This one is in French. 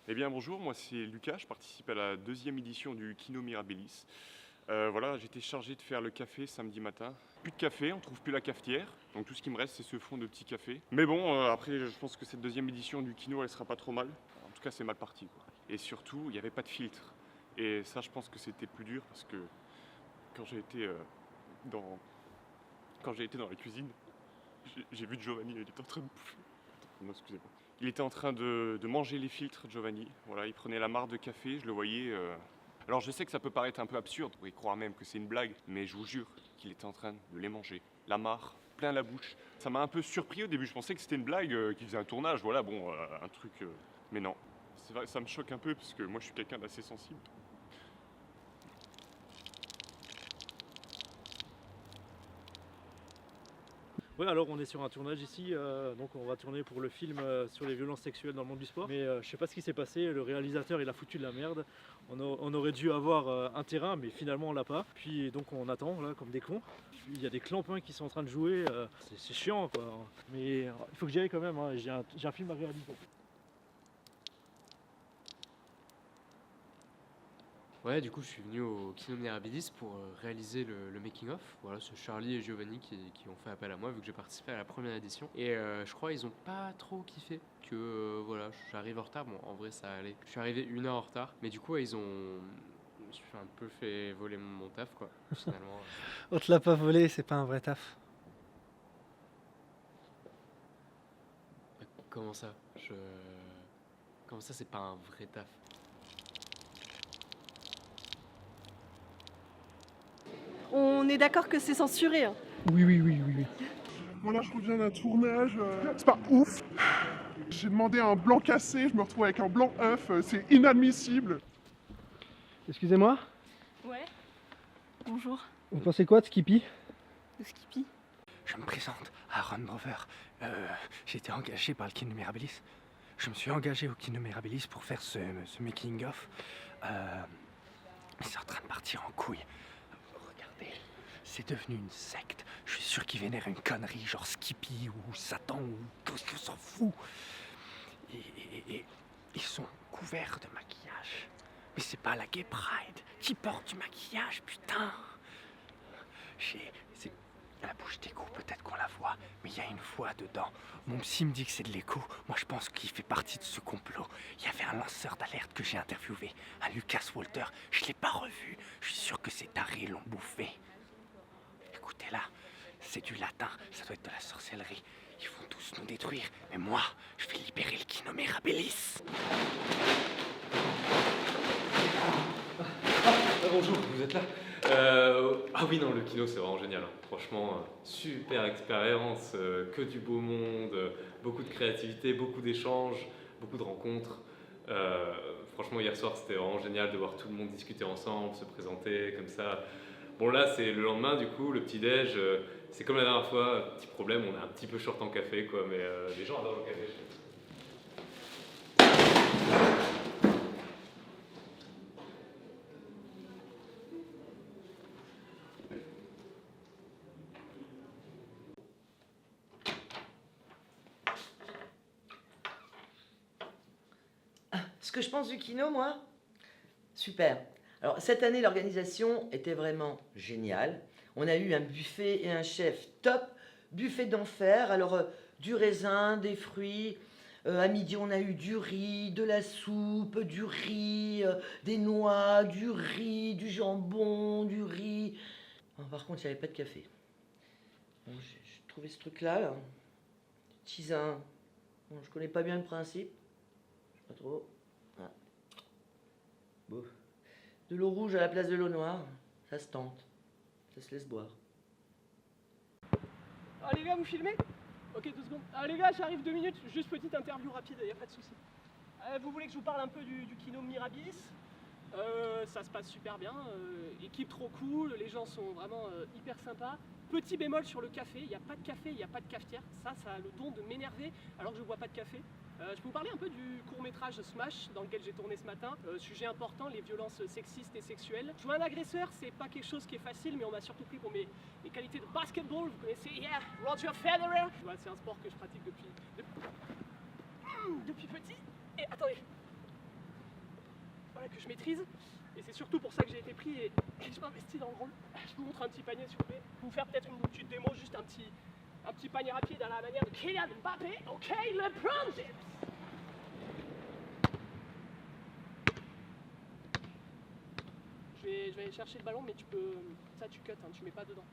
Eh bien bonjour, moi c'est Lucas, je participe à la deuxième édition du Kino Mirabilis. Voilà, j'étais chargé de faire le café samedi matin. Plus de café, on trouve plus la cafetière, donc tout ce qui me reste c'est ce fond de petit café. Mais bon, après je pense que cette deuxième édition du Kino elle sera pas trop mal. En tout cas c'est mal parti quoi. Et surtout, il n'y avait pas de filtre. Et ça je pense que c'était plus dur parce que quand j'ai été, dans... quand j'ai été dans la cuisine, j'ai vu Giovanni, il était en train de bouffer. Non, excusez-moi. Il était en train de manger les filtres, Giovanni. Voilà, il prenait la mare de café, je le voyais. Alors je sais que ça peut paraître un peu absurde, vous pourriez croire même que c'est une blague, mais je vous jure qu'il était en train de les manger. La mare, plein la bouche. Ça m'a un peu surpris au début, je pensais que c'était une blague, qu'il faisait un tournage, voilà, bon, un truc. Mais non. C'est vrai, ça me choque un peu parce que moi je suis quelqu'un d'assez sensible. Ouais, alors on est sur un tournage ici, donc on va tourner pour le film sur les violences sexuelles dans le monde du sport. Mais je sais pas ce qui s'est passé, le réalisateur il a foutu de la merde. On aurait dû avoir un terrain, mais finalement on l'a pas. Puis donc on attend là comme des cons. Puis, il y a des clampins qui sont en train de jouer, c'est chiant quoi. Mais il faut que j'y aille quand même, hein. J'ai un film à réaliser. Ouais, du coup, je suis venu au Kino Mirabilis pour réaliser le making-of. Voilà, c'est Charlie et Giovanni qui ont fait appel à moi vu que j'ai participé à la première édition. Et je crois qu'ils ont pas trop kiffé que voilà, j'arrive en retard. Bon, en vrai, ça allait. Je suis arrivé 1 heure en retard, mais du coup, ils ont. Je me suis un peu fait voler mon taf, quoi, finalement. On te l'a pas volé, c'est pas un vrai taf. Comment ça Comment ça, c'est pas un vrai taf? On est d'accord que c'est censuré. Hein. Oui. Voilà, je reviens d'un tournage, c'est pas ouf. J'ai demandé un blanc cassé, je me retrouve avec un blanc œuf, c'est inadmissible. Excusez-moi, Ouais. Bonjour. vous pensez quoi de Skippy? De Skippy. Je me présente, Aaron Brover. J'ai été engagé par le Kino Mirabilis. Je me suis engagé au Kino Mirabilis pour faire ce making-of. Mais c'est en train de partir en couille. Regardez, c'est devenu une secte. Je suis sûr qu'ils vénèrent une connerie, genre Skippy ou Satan ou tout ce qu'on s'en fout. Et ils sont couverts de maquillage. Mais c'est pas la Gay Pride qui porte du maquillage, putain. C'est la bouche d'écho, peut-être qu'on la voit, mais il y a une voix dedans. Mon psy me dit que c'est de l'écho. Moi, je pense qu'il fait partie de ce complot. Il y avait un lanceur d'alerte que j'ai interviewé, un Lucas Walter. Je l'ai pas revu. Je suis sûr que ces tarés l'ont bouffé. Écoutez là, c'est du latin, ça doit être de la sorcellerie. Ils vont tous nous détruire, mais moi, je vais libérer le Kino Mirabilis. Bonjour, vous êtes là? Ah oui, non, le kino c'est vraiment génial, hein. Franchement, super expérience, que du beau monde, beaucoup de créativité, beaucoup d'échanges, beaucoup de rencontres. Franchement, hier soir c'était vraiment génial de voir tout le monde discuter ensemble, se présenter comme ça. Bon, là c'est le lendemain, du coup, le petit-déj, c'est comme la dernière fois, petit problème, on est un petit peu short en café, quoi, mais les gens adorent le café. Ce que je pense du Kino, moi, super. Alors, cette année, l'organisation était vraiment géniale. On a eu un buffet et un chef top, buffet d'enfer. Alors, du raisin, des fruits. À midi, on a eu du riz, de la soupe, du riz, des noix, du riz, du jambon, du riz. Bon, par contre, il n'y avait pas de café. Bon, j'ai trouvé ce truc-là, là. Tisane. Bon, je connais pas bien le principe. Je sais pas trop. Ah. Bon. De l'eau rouge à la place de l'eau noire, ça se tente. Ça se laisse boire. Ah les gars, vous filmez? Ok, 2 secondes. Ah les gars, j'arrive 2 minutes, juste petite interview rapide, y a pas de souci. Vous voulez que je vous parle un peu du Kino Mirabilis? Ça se passe super bien, équipe trop cool, les gens sont vraiment hyper sympas. Petit bémol sur le café, il n'y a pas de café, il n'y a pas de cafetière. Ça a le don de m'énerver alors que je ne bois pas de café. Je peux vous parler un peu du court-métrage Smash dans lequel j'ai tourné ce matin. Sujet important, les violences sexistes et sexuelles. Jouer un agresseur, c'est pas quelque chose qui est facile, mais on m'a surtout pris pour mes qualités de basketball. Vous connaissez, yeah, Roger Federer. Voilà, c'est un sport que je pratique depuis petit. Et attendez, voilà, que je maîtrise. Et c'est surtout pour ça que j'ai été pris et je m'investis dans le rôle. Je vous montre un petit panier s'il vous plaît. Je vais vous faire peut-être une petite démo, juste un petit panier rapide à la manière de Kylian Mbappé. Ok, LeBron James. Je vais aller chercher le ballon, mais tu cut, hein, tu mets pas dedans.